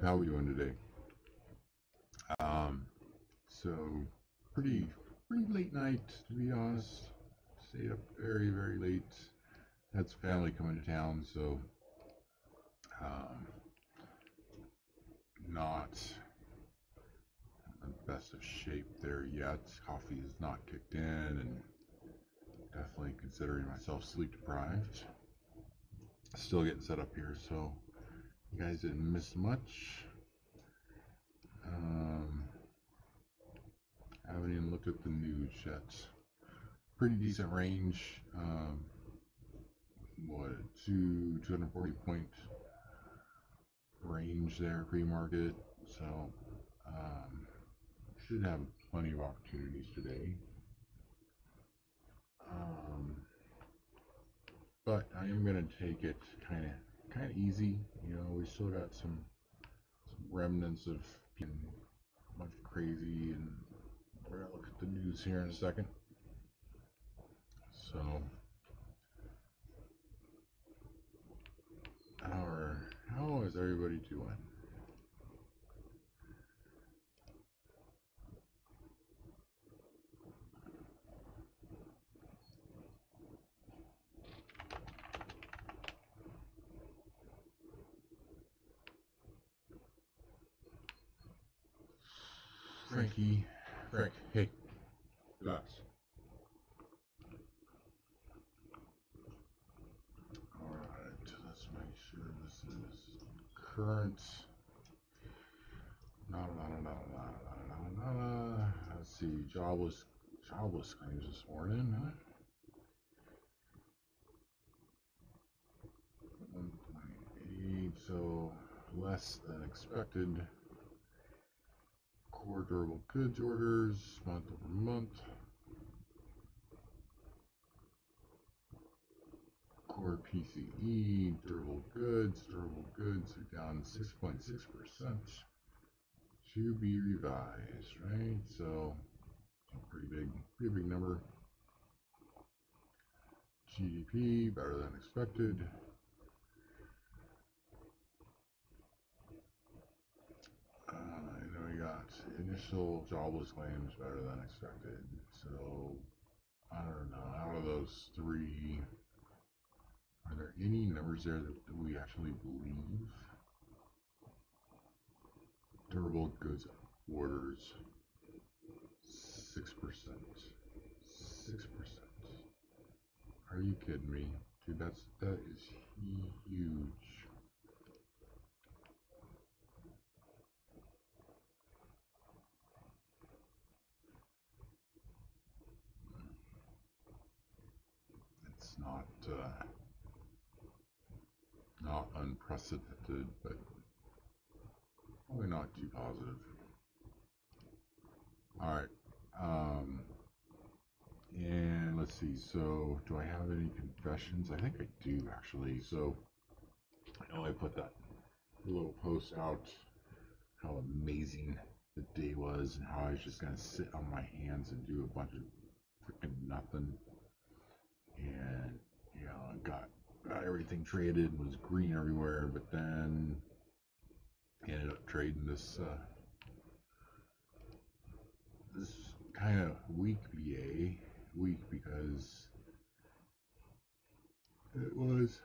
How we doing today? So pretty late night to be honest. Stayed up very late. Had some family coming to town, so um, not in the best of shape there yet. Coffee is not kicked in, and definitely considering myself sleep deprived. Still getting set up here, so you guys didn't miss much. Haven't even looked at the news yet. Pretty decent range. What, 240 point range there, pre-market. So should have plenty of opportunities today. But I am gonna take it kind of easy. You know, we still got some remnants of being a bunch of crazy, and we're gonna look at the news here in a second. So, how is everybody doing? Frank, hey, relax. Alright, let's make sure this is current. Let's see, jobless claims this morning, huh? 1.8, so less than expected. Core durable goods orders, month over month. Core PCE, durable goods are down 6.6%. To be revised, right? So pretty big number. GDP better than expected. We got initial jobless claims better than expected. So I don't know. Out of those three, are there any numbers there that we actually believe? Durable goods orders, 6%. 6%. Are you kidding me? Dude, that is huge. It's not unprecedented, but probably not too positive. All right. And let's see. So, do I have any confessions? I think I do actually. So, I know I put that little post out how amazing the day was and how I was just gonna sit on my hands and do a bunch of freaking nothing. And I got everything traded and was green everywhere, but then ended up trading this kind of weak BA, because it was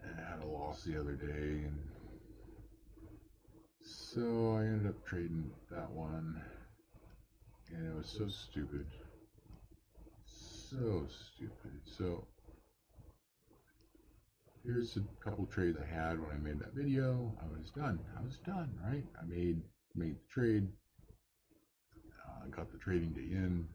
I had a loss the other day, and so I ended up trading that one, and it was so stupid. So here's a couple trades I had when I made that video. I was done, right? I made the trade, got the trading day in,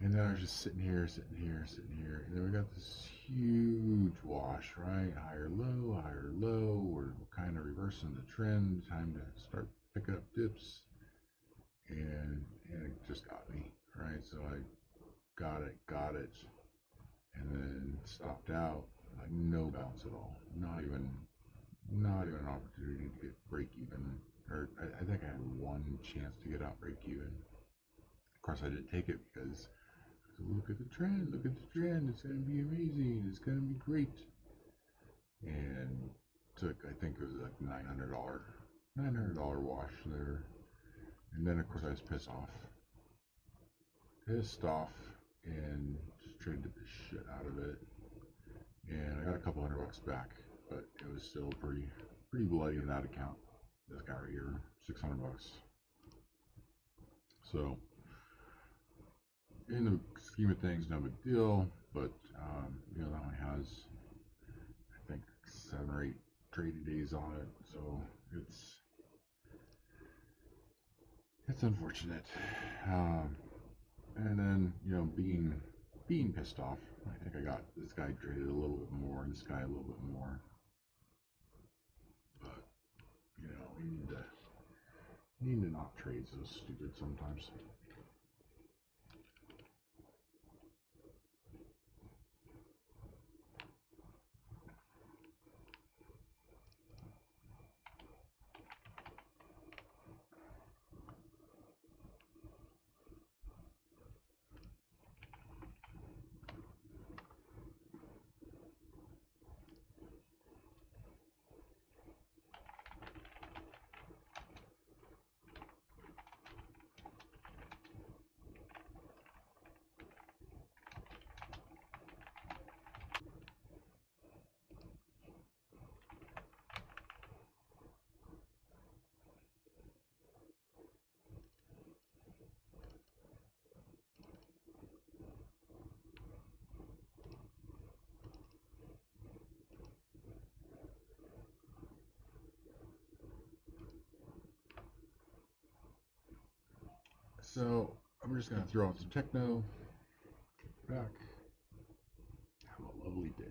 and then I was just sitting here, and then we got this huge wash, right? Higher low, we're kind of reversing the trend, time to start picking up dips, and it just got me, right? So I got it, and then stopped out, like no bounce at all, not even an opportunity to get break even, or I think I had one chance to get out break even. Of course, I didn't take it because I was So look at the trend, look at the trend. It's gonna be amazing. It's gonna be great. And took, I think it was like $900 wash there. And then of course I was pissed off, and just traded the shit out of it. And I got a couple $100 back, but it was still pretty bloody in that account. This guy right here, $600. So in the scheme of things, no big deal. But you know, that one has, I think, 7 or 8 trading days on it, so it's unfortunate. And then, you know, being pissed off, I think I got this guy traded a little bit more, and this guy a little bit more. But you know, we need to not trade so stupid sometimes. So I'm just gonna throw out some techno. Back. Have a lovely day.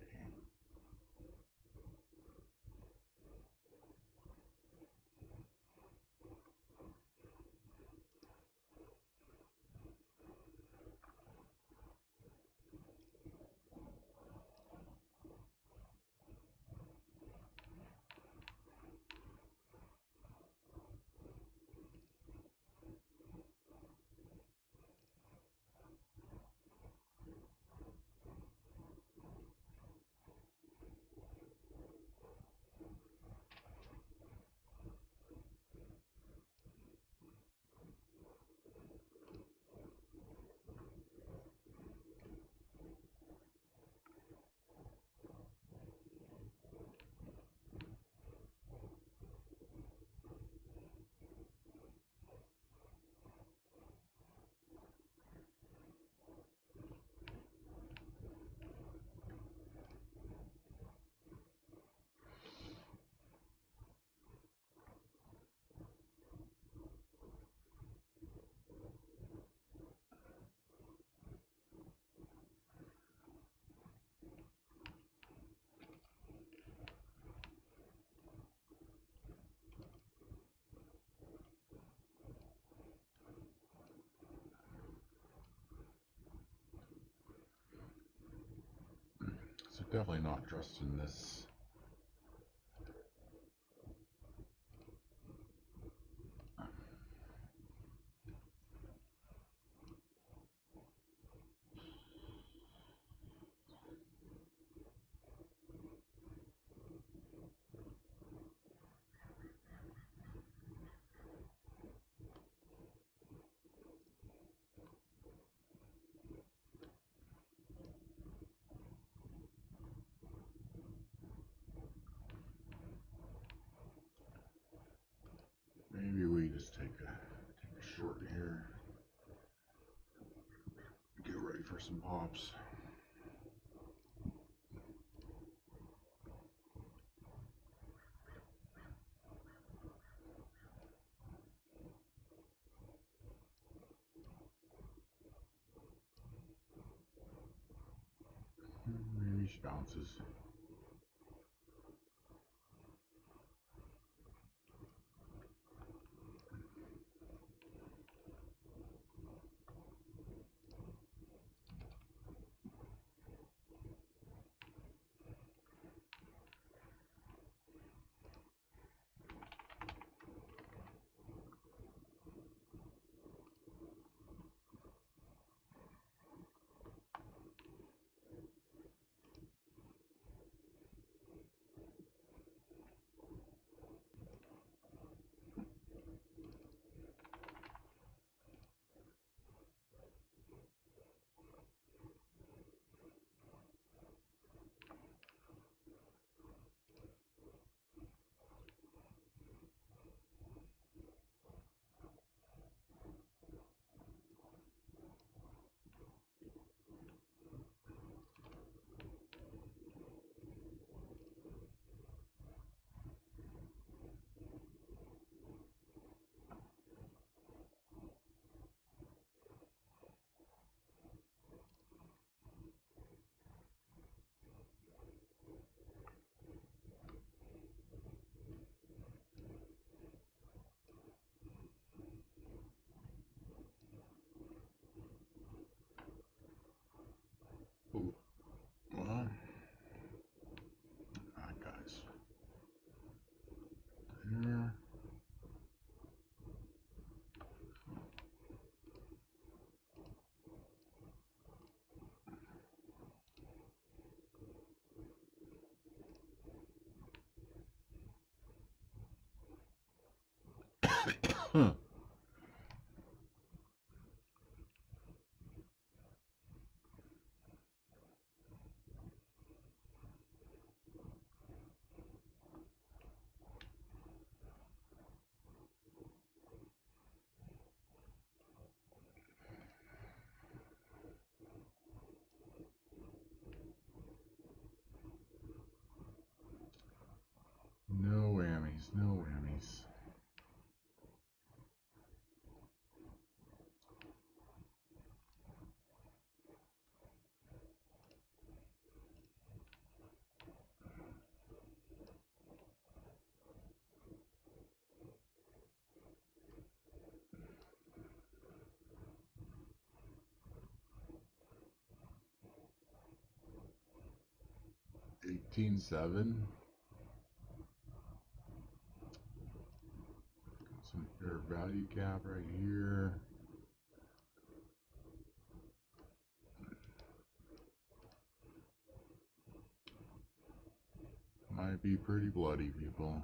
So definitely not trusting this. Maybe we just take a short here. Get ready for some pops. Maybe she bounces. Huh. No whammies, no whammies. $18.7. Some fair value gap right here. Might be pretty bloody, people.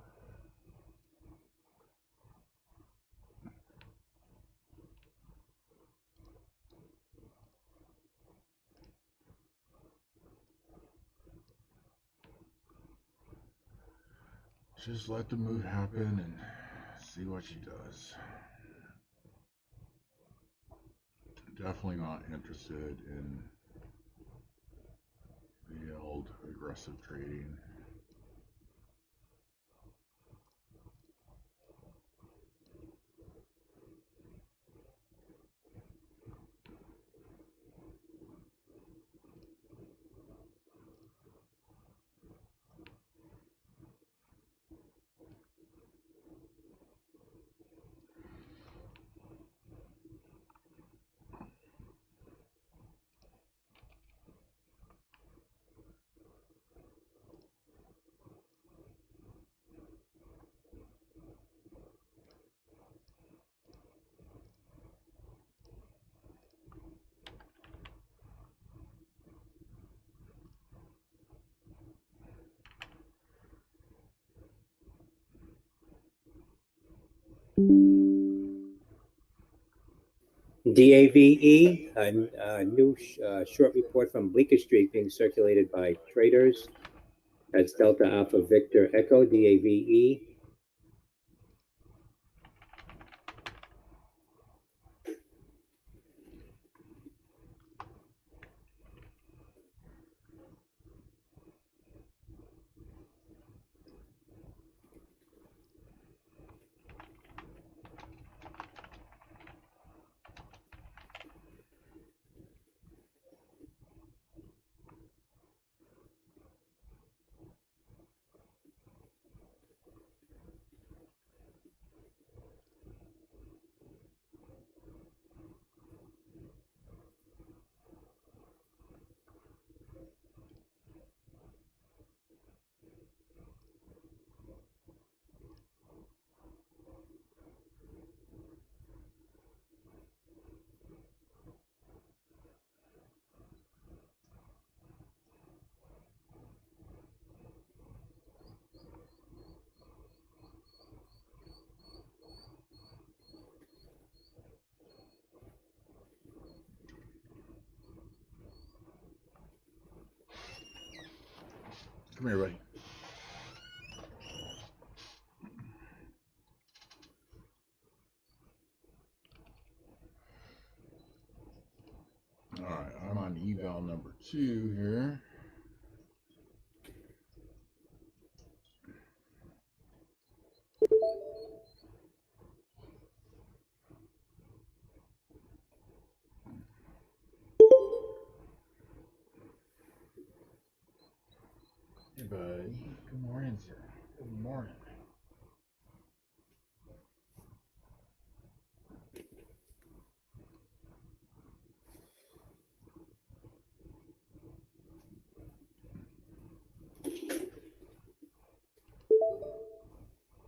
Just let the move happen and see what she does. Definitely not interested in veiled aggressive trading. DAVE, a new short report from Bleecker Street being circulated by traders. That's Delta Alpha Victor Echo, DAVE. Come here, buddy. Alright, I'm on eval number 2 here. Hey, buddy. Good morning, sir. Good morning.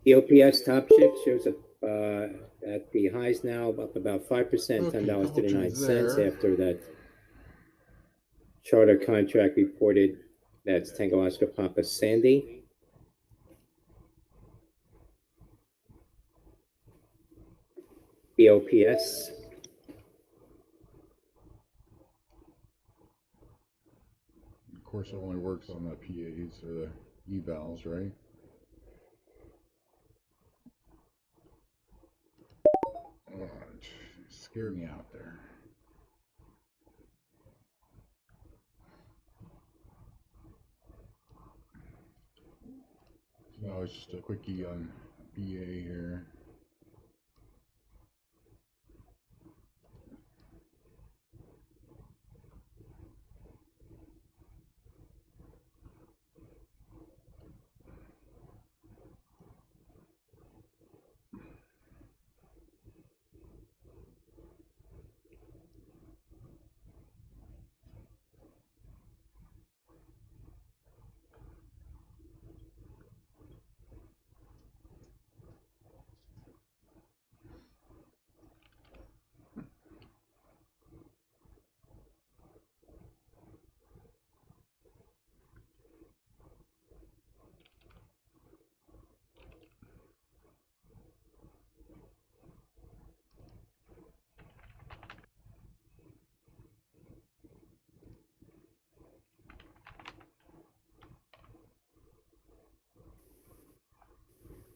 The OPS top chip shows up at the highs now, up about 5%, $10.39 after that charter contract reported. That's Tango Oscar Papa Sandy. BOPS. Of course, it only works on the PAs or the evals, right? Oh, it scared me out there. So it's just a quickie on BA here.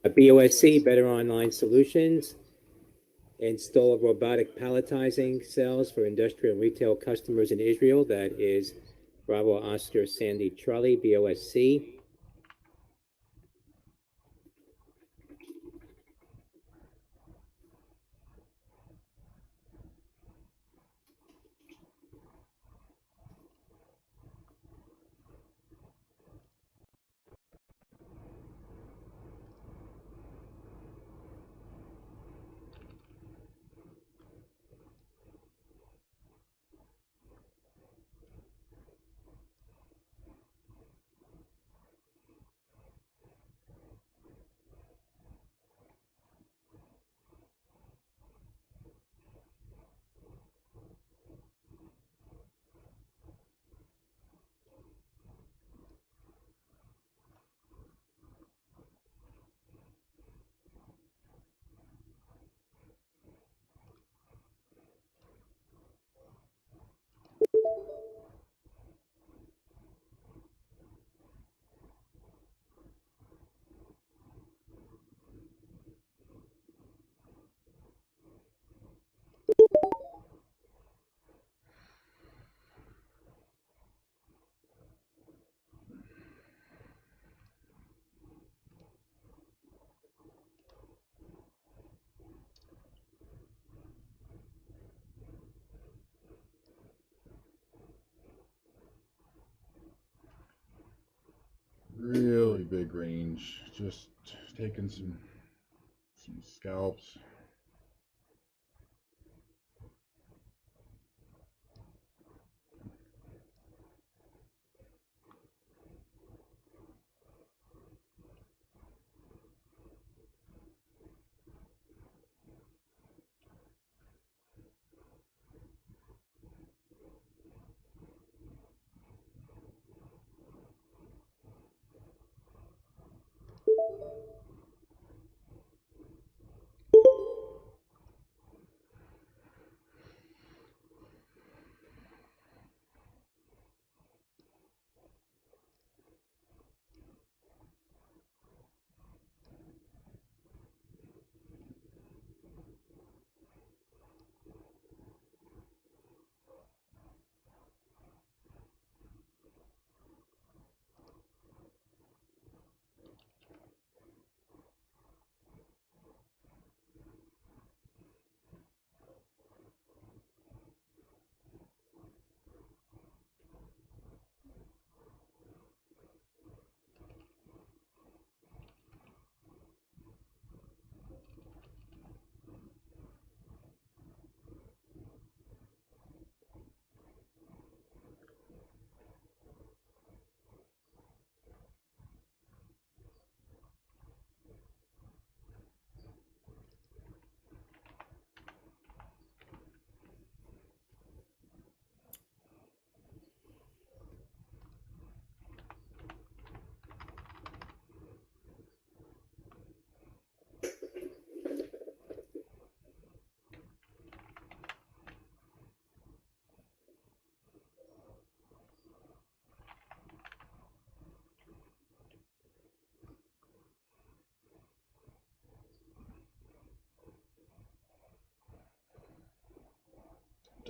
A BOSC, Better Online Solutions. Install robotic palletizing cells for industrial and retail customers in Israel. That is Bravo Oscar Sandy Charlie, BOSC. Really big range. Just taking some scalps.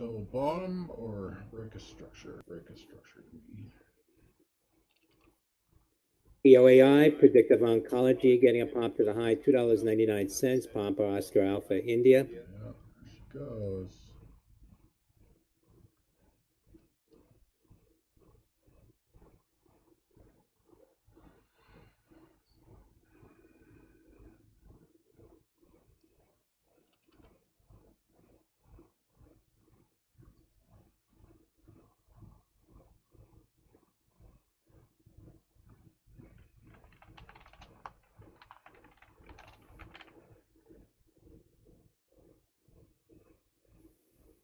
Double bottom or break a structure? Break a structure to me. POAI, Predictive Oncology, getting a pop to the high, $2.99, Papa Oscar Alpha India. Yeah, there she goes.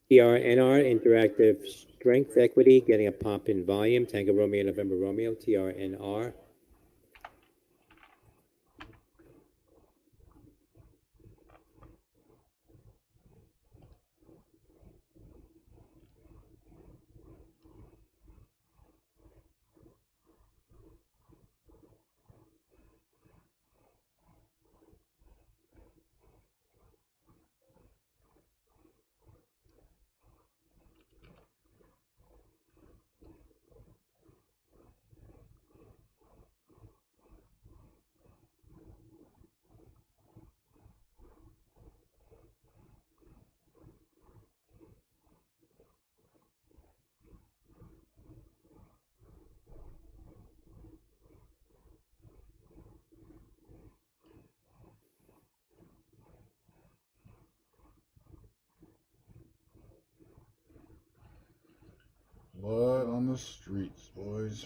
TRNR, Interactive Strength Equity, getting a pop in volume, Tango Romeo, November Romeo, TRNR. Blood on the streets, boys.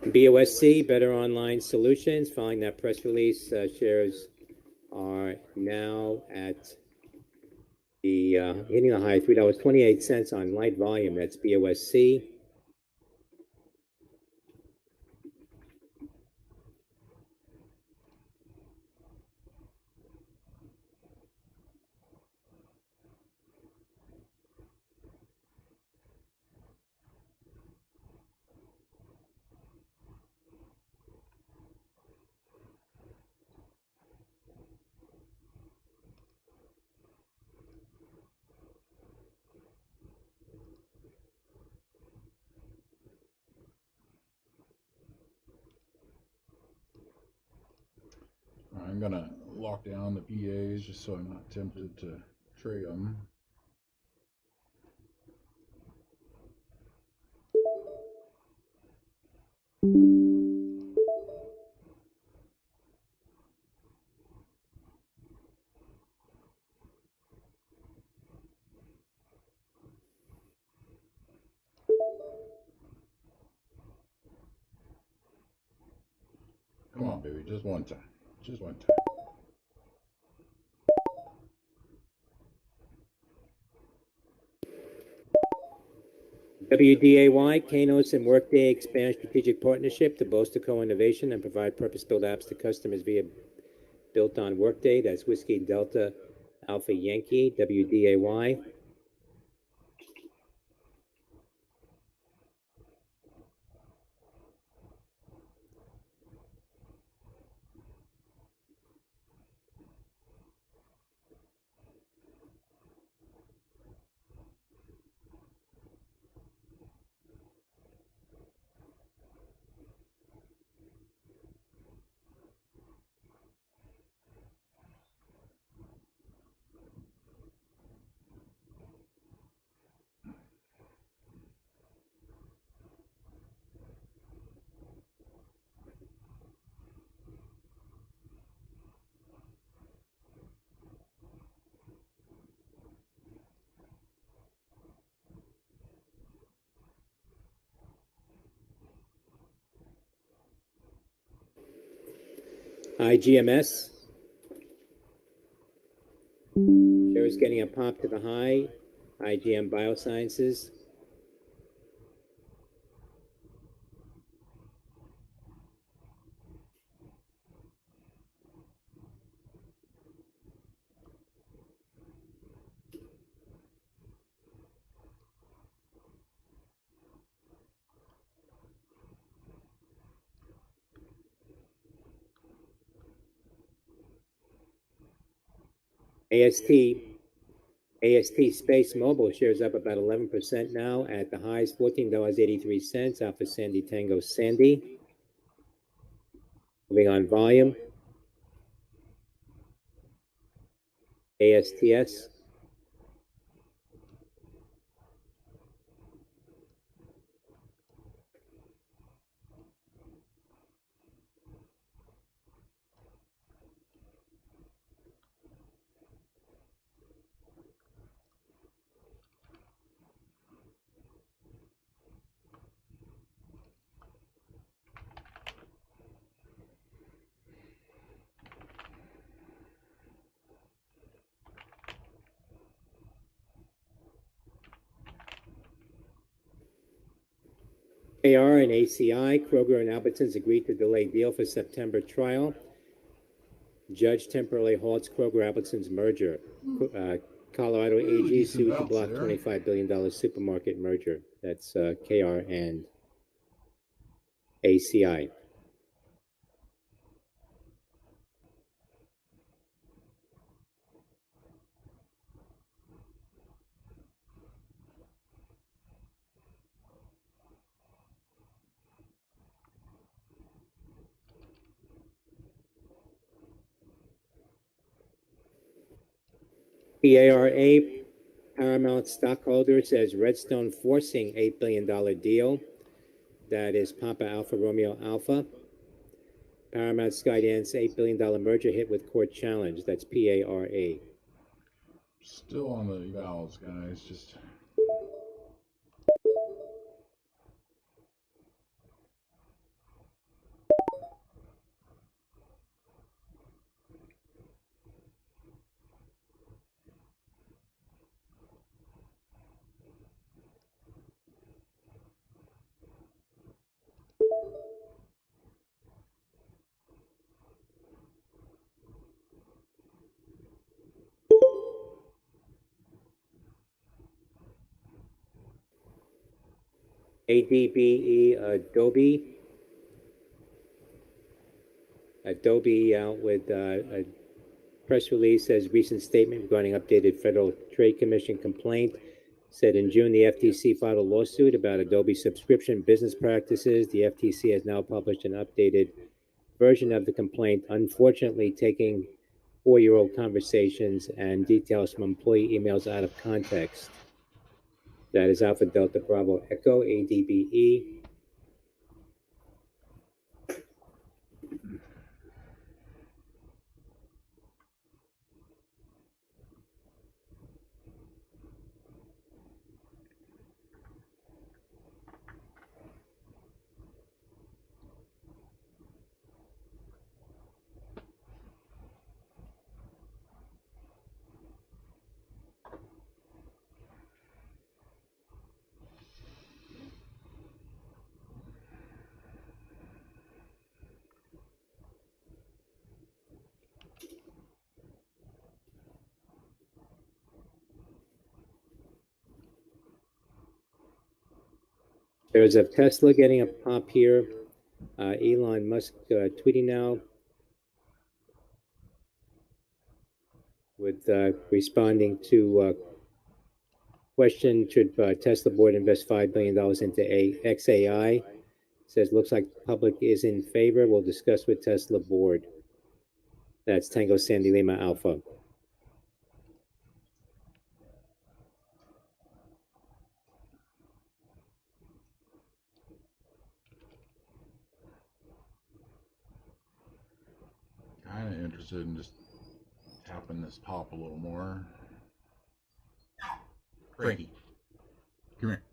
BOSC, Better Online Solutions, following that press release, shares are now at the hitting the high, $3.28 on light volume. That's BOSC. I'm gonna lock down the PAs just so I'm not tempted to trade them. Come on, baby, just one time. Just one time. WDAY, Kainos and Workday expand strategic partnership to bolster co-innovation and provide purpose-built apps to customers via built on Workday. That's Whiskey Delta Alpha Yankee, WDAY. IGMS shares getting a pop to the high. IGM Biosciences. AST Space Mobile shares up about 11% now at the highs, $14.83. Alpha Sandy Tango Sandy. Moving on volume. ASTS. AR and ACI, Kroger and Albertsons agreed to delay deal for September trial. Judge temporarily halts Kroger-Albertsons merger. Colorado AG sued to block $25 billion supermarket merger. That's KR and ACI. PARA, Paramount stockholder, says Redstone forcing $8 billion deal. That is Papa Alpha Romeo Alpha. Paramount Skydance $8 billion merger hit with court challenge. That's PARA. Still on the evals, guys. Just ADBE Adobe out with a press release, says recent statement regarding updated Federal Trade Commission complaint. Said in June the FTC filed a lawsuit about Adobe subscription business practices. The FTC has now published an updated version of the complaint, unfortunately taking 4-year-old conversations and details from employee emails out of context. That is Alpha Delta Bravo Echo, ADBE. There's a Tesla getting a pop here. Elon Musk tweeting now with responding to question, should Tesla board invest $5 billion into XAI? Says, looks like the public is in favor. We'll discuss with Tesla board. That's Tango Sandy Lima Alpha. kind of interested in just tapping this top a little more. Frankie, come here.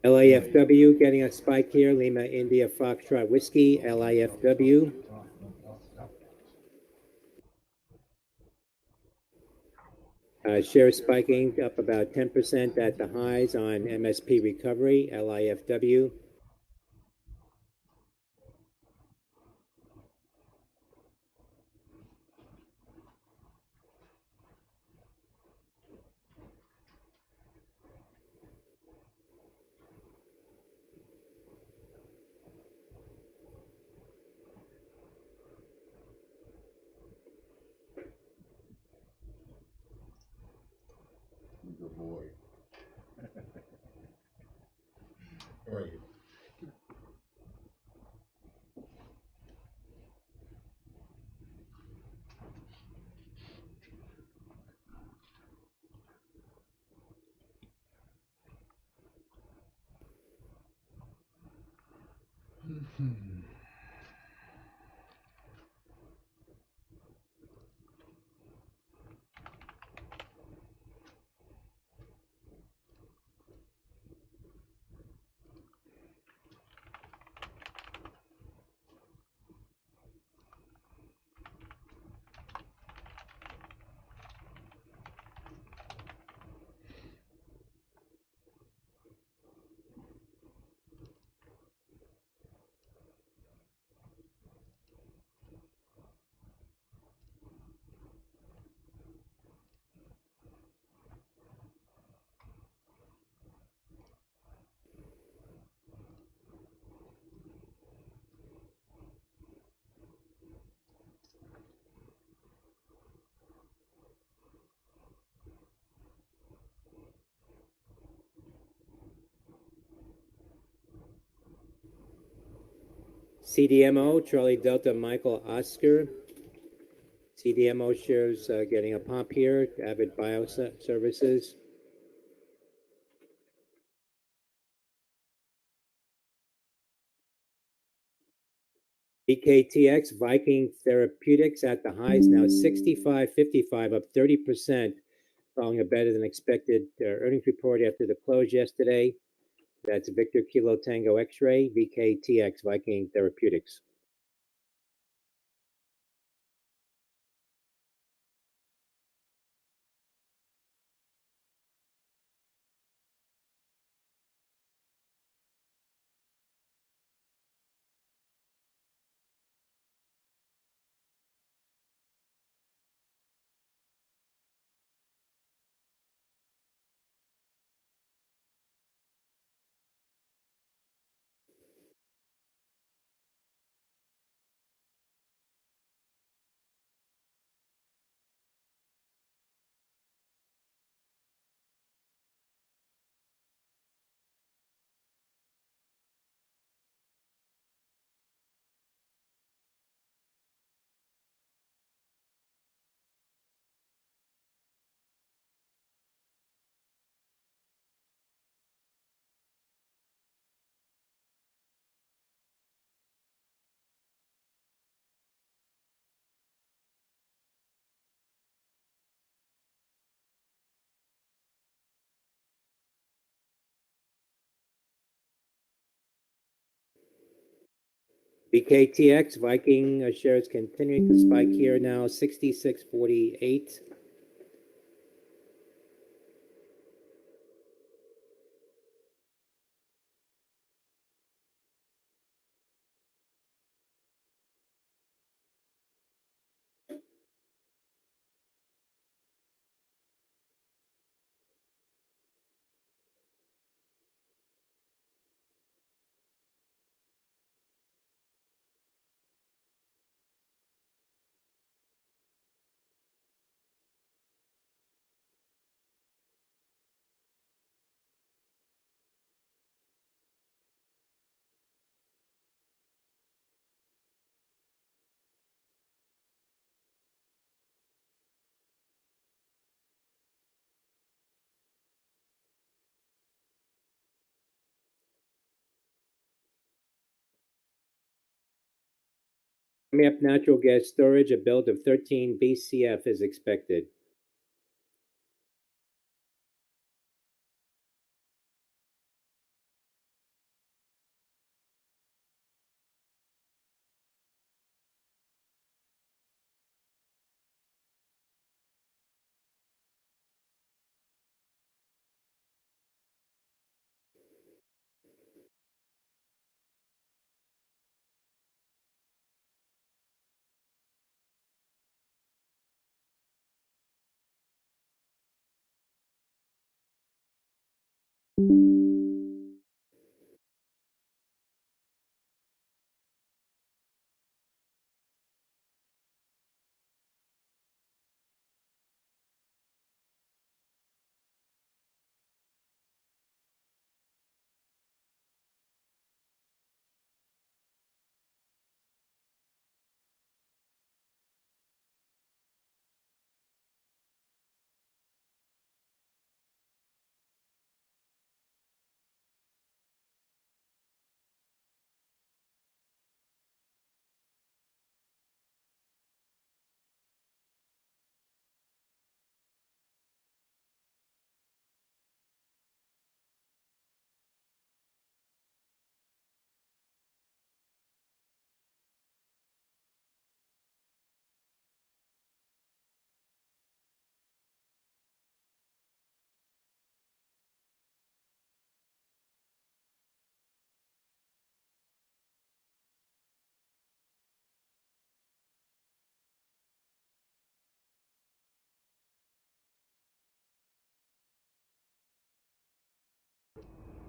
LIFW getting a spike here. Lima India Foxtrot Whiskey, LIFW. Shares spiking up about 10% at the highs on MSP recovery, LIFW. Good boy. How are you? CDMO, Charlie Delta Michael Oscar. CDMO shares getting a pop here. Avid Bioservices. BKTX, Viking Therapeutics at the highs, now 65.55, up 30%, following a better than expected earnings report after the close yesterday. That's Victor Kilo Tango X-Ray, VKTX, Viking Therapeutics. BKTX, Viking shares continuing to spike here now, 66.48. Coming up, natural gas storage, a build of 13 BCF is expected.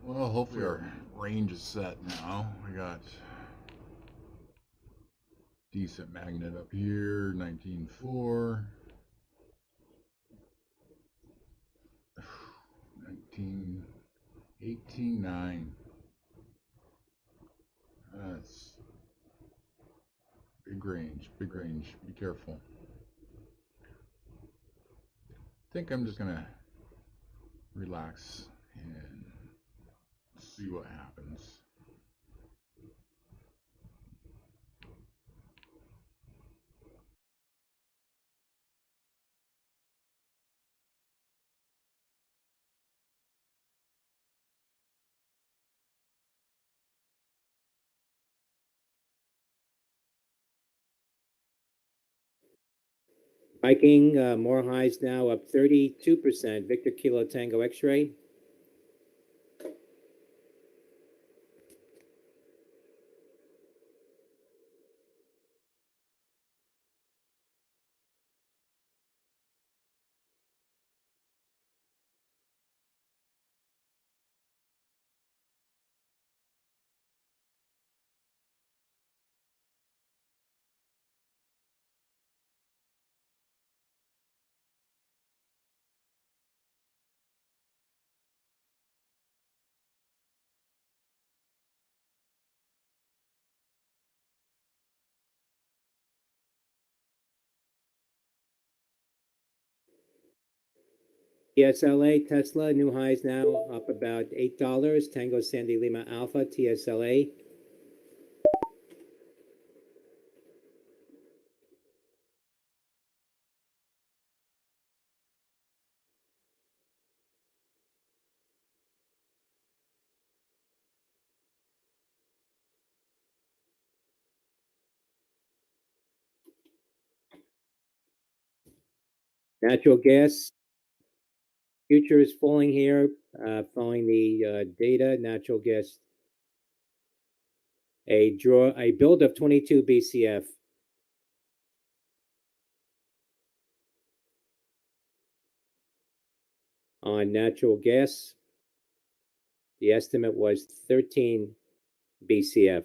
Well, hopefully our range is set now. We got decent magnet up here, 19.4, 19, 18.9. That's big range, big range. Be careful. I think I'm just gonna relax and see what happens. Viking, more highs now, up 32%. Victor Kilo Tango X-ray. TSLA, Tesla, new highs now, up about $8. Tango Sandy Lima Alpha, TSLA. Natural gas future is falling here, following the data. Natural gas, a build of 22 BCF. On natural gas, the estimate was 13 BCF.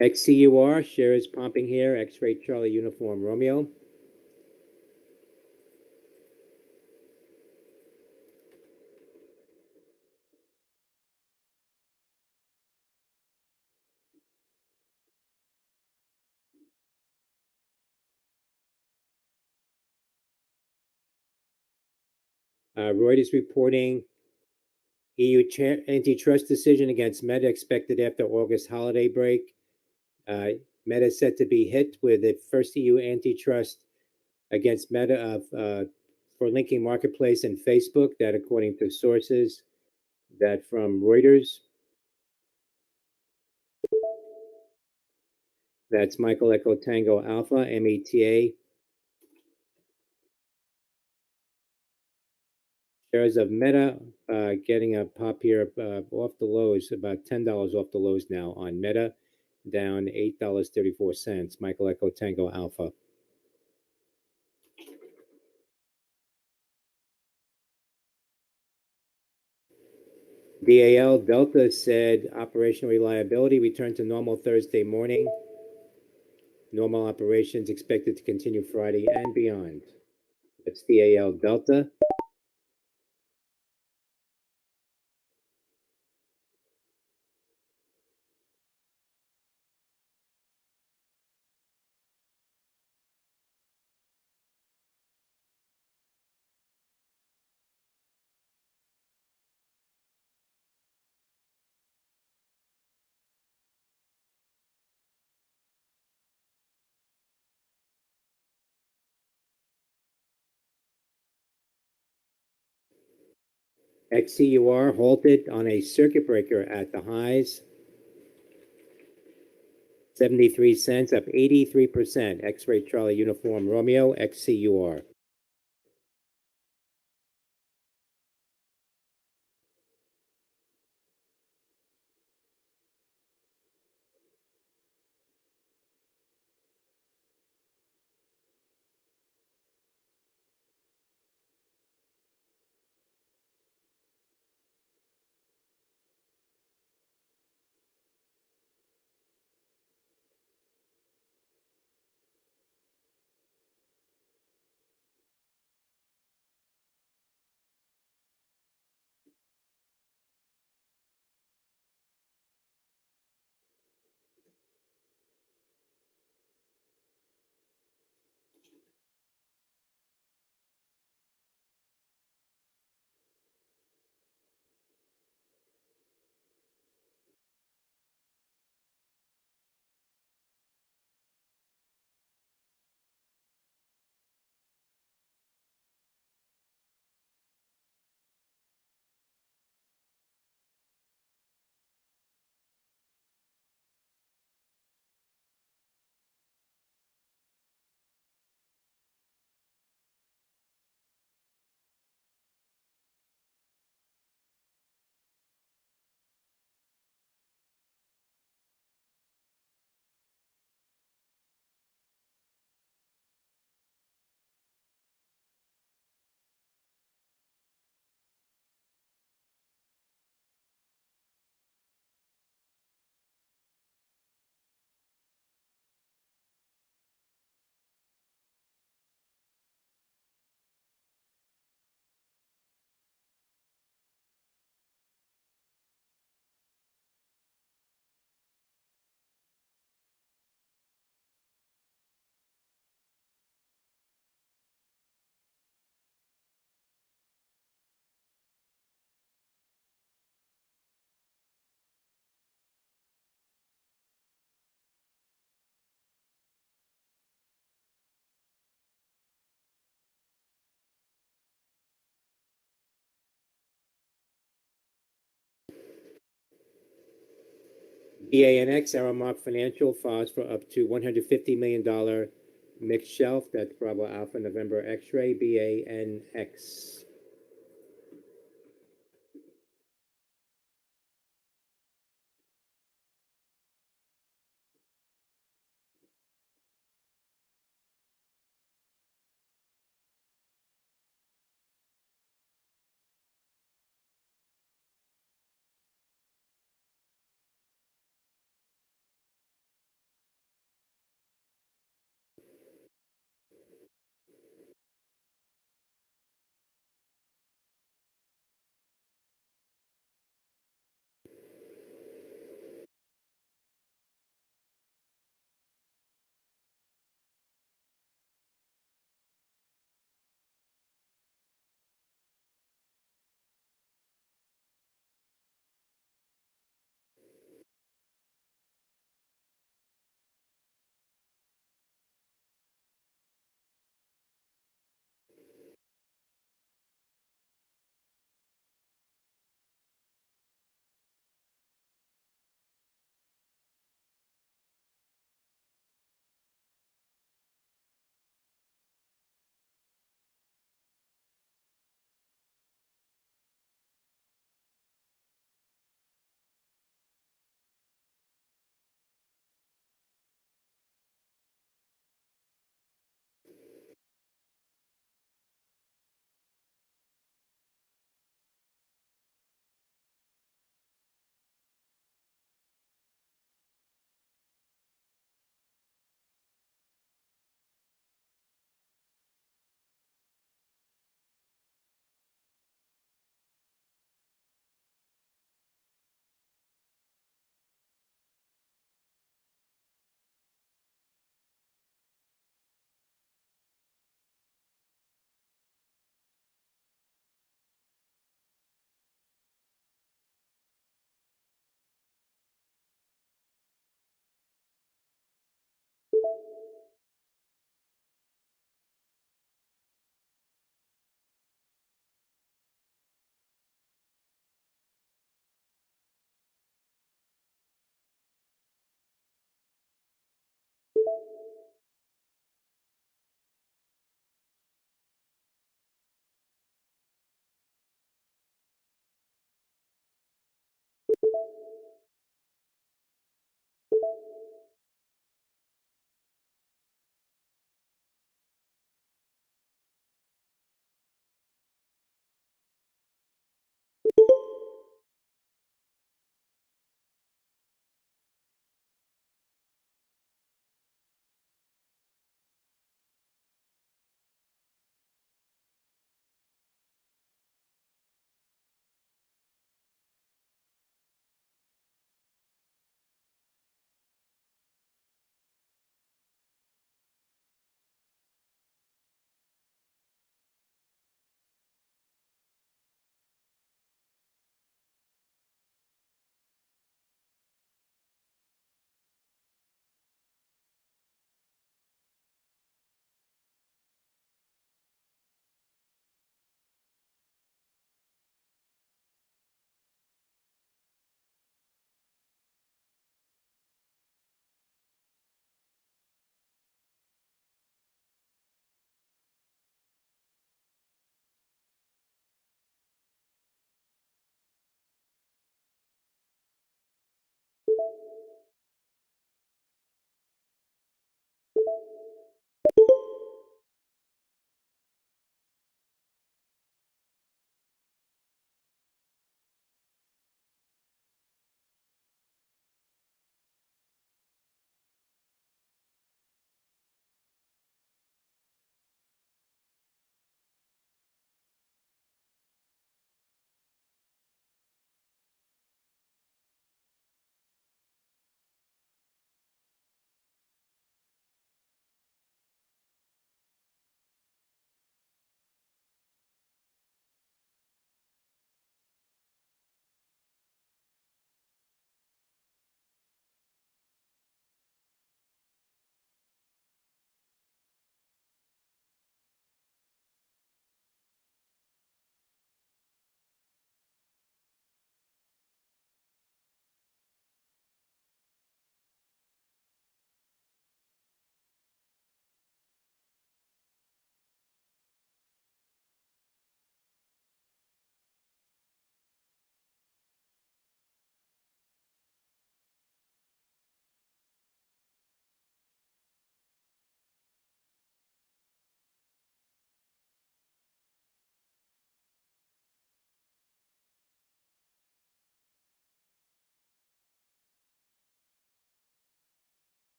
XCUR, shares pumping here, X-ray Charlie Uniform Romeo. Reuters reporting EU antitrust decision against Meta expected after August holiday break. Meta is set to be hit with the first EU antitrust against Meta for linking Marketplace and Facebook, that according to sources that from Reuters. That's Michael Echo Tango Alpha, META. Shares of Meta getting a pop here off the lows, about $10 off the lows now on Meta, down $8.34. Michael Echo Tango Alpha. DAL Delta said operational reliability returned to normal Thursday morning. Normal operations expected to continue Friday and beyond. That's DAL Delta. XCUR halted on a circuit breaker at the highs. 73 cents, up 83%. X-ray Charlie Uniform Romeo, XCUR. BANX, Aramark Financial, files for up to $150 million mixed shelf. That's Bravo Alpha November X-ray, BANX.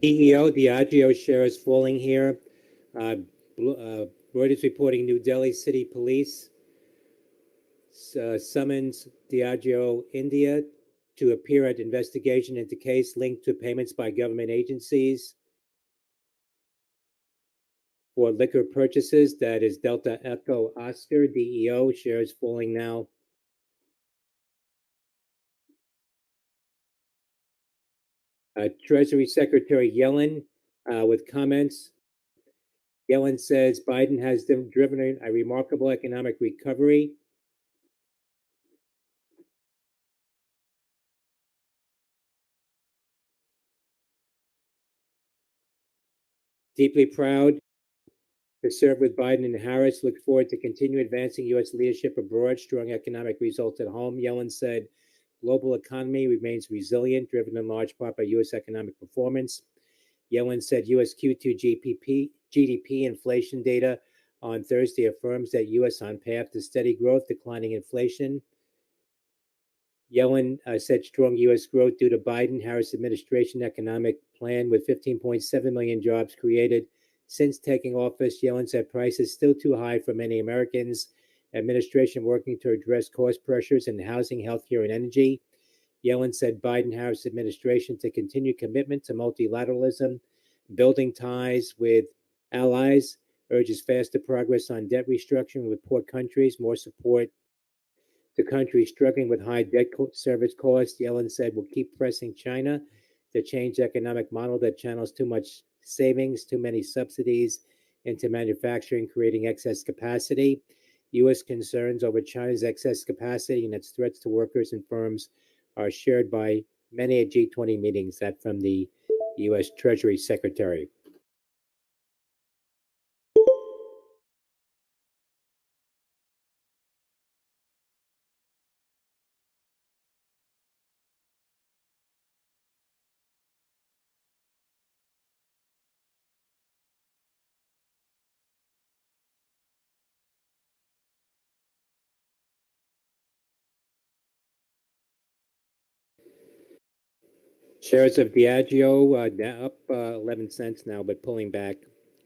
CEO Diageo shares falling here. Reuters reporting New Delhi City Police summons Diageo India to appear at investigation into case linked to payments by government agencies for liquor purchases. That is Delta Echo Oscar. DEO shares falling now. Treasury Secretary Yellen with comments. Yellen says Biden has driven a remarkable economic recovery. Deeply proud to serve with Biden and Harris. Look forward to continue advancing U.S. leadership abroad. Strong economic results at home. Yellen said global economy remains resilient, driven in large part by U.S. economic performance. Yellen said U.S. Q2 GDP inflation data on Thursday affirms that U.S. on path to steady growth, declining inflation. Yellen said strong U.S. growth due to Biden-Harris administration economic plan with 15.7 million jobs created since taking office. Yellen said prices still too high for many Americans. Administration working to address cost pressures in housing, healthcare, and energy. Yellen said Biden-Harris administration to continue commitment to multilateralism, building ties with allies, urges faster progress on debt restructuring with poor countries, more support to countries struggling with high debt service costs. Yellen said we'll keep pressing China to change economic model that channels too much savings, too many subsidies into manufacturing, creating excess capacity. U.S. concerns over China's excess capacity and its threats to workers and firms are shared by many at G20 meetings. That from the U.S. Treasury Secretary. Shares of Diageo up 11 cents now, but pulling back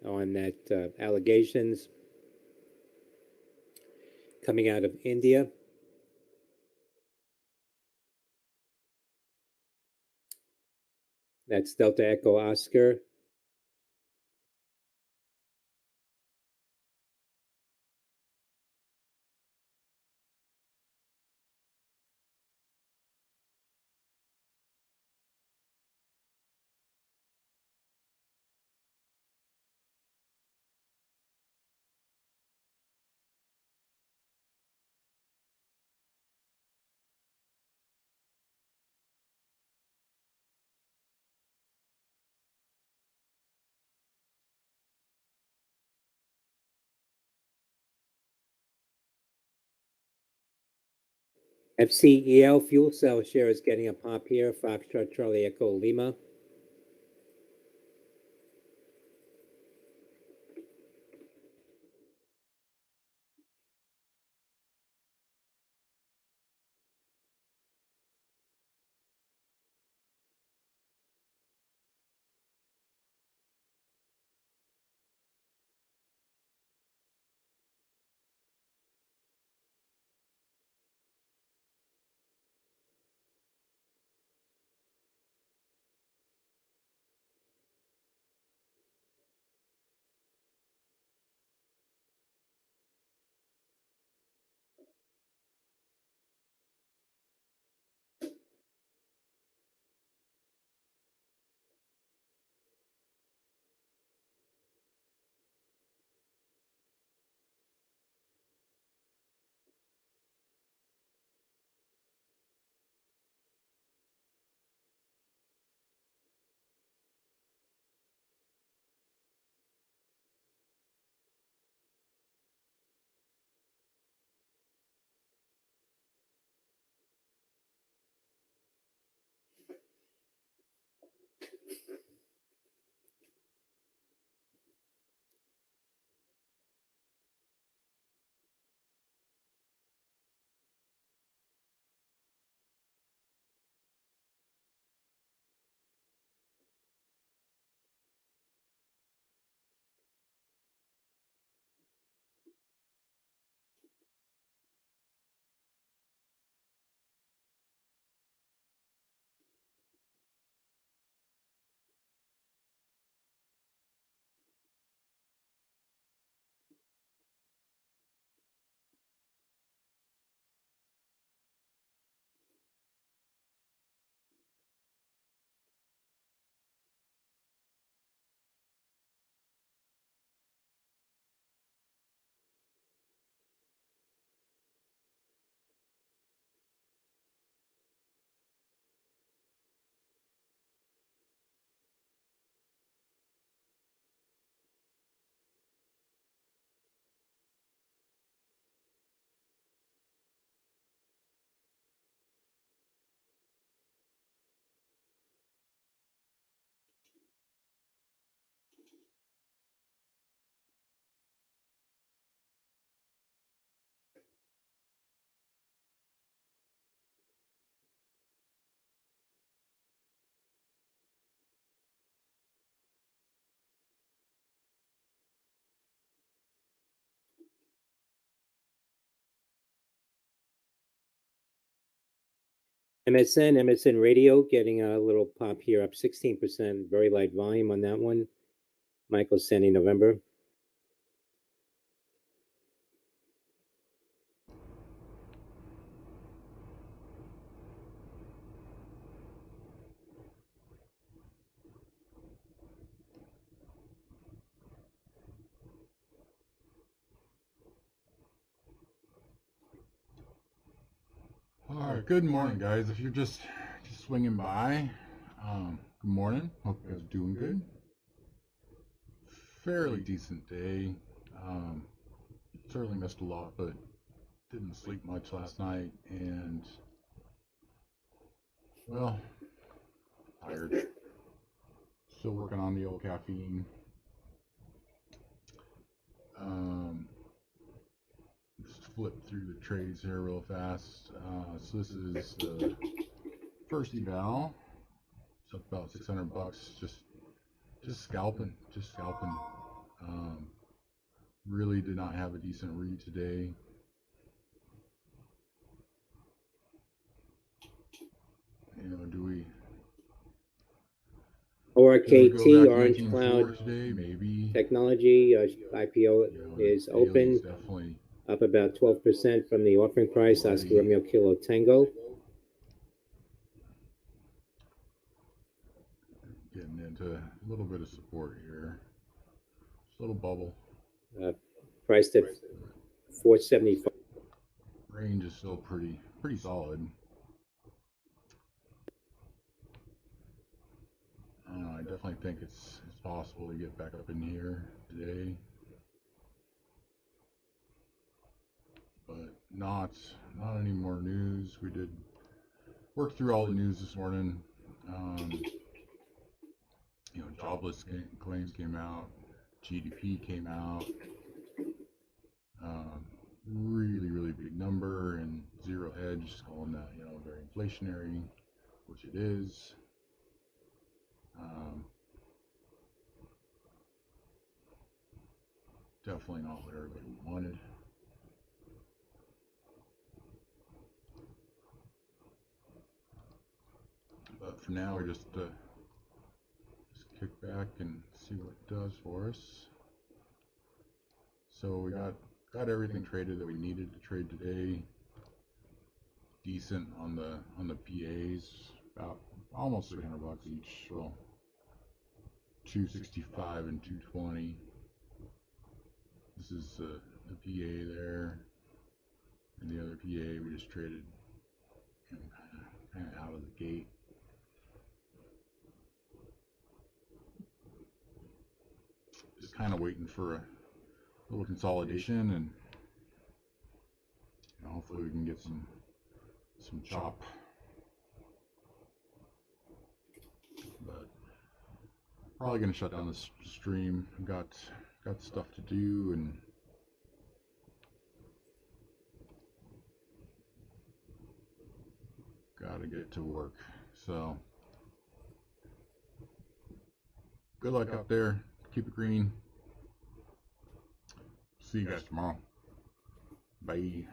on that allegations coming out of India. That's Delta Echo Oscar. FCEL fuel cell shares getting a pop here. Foxtrot Charlie Echo Lima. MSN Radio getting a little pop here, up 16%, very light volume on that one. Michael Sandy November. All right, good morning, guys. If you're just swinging by, good morning. Hope you guys are doing good. Fairly decent day. Certainly missed a lot, but didn't sleep much last night, and well, tired. Still working on the old caffeine. Just flip through the trades here real fast. So this is the first eval. It's up about $600. Just scalping. Really did not have a decent read today. You know, do we? ORKT, Orange Cloud today, maybe. Technology IPO is open, definitely up about 12% from the offering price. Oscar Romeo Kilo Tango. Getting into a little bit of support here. Just a little bubble. Priced at 475. Range is still pretty solid. I definitely think it's possible to get back up in here today, but not any more news. We did work through all the news this morning. You know, jobless claims came out, GDP came out, really big number, and Zero Hedge calling that, you know, very inflationary, which it is. Definitely not what everybody wanted. But for now, we just kick back and see what it does for us. So we got everything traded that we needed to trade today. Decent on the PAs, about almost $300 each. Well, 265 and 220. This is the PA there, and the other PA we just traded, you know, kind of out of the gate. Just kind of waiting for a little consolidation, and you know, hopefully we can get some chop. But probably gonna shut down this stream. Got stuff to do, and gotta get to work. So good luck out there. Keep it green. See you guys tomorrow. Bye.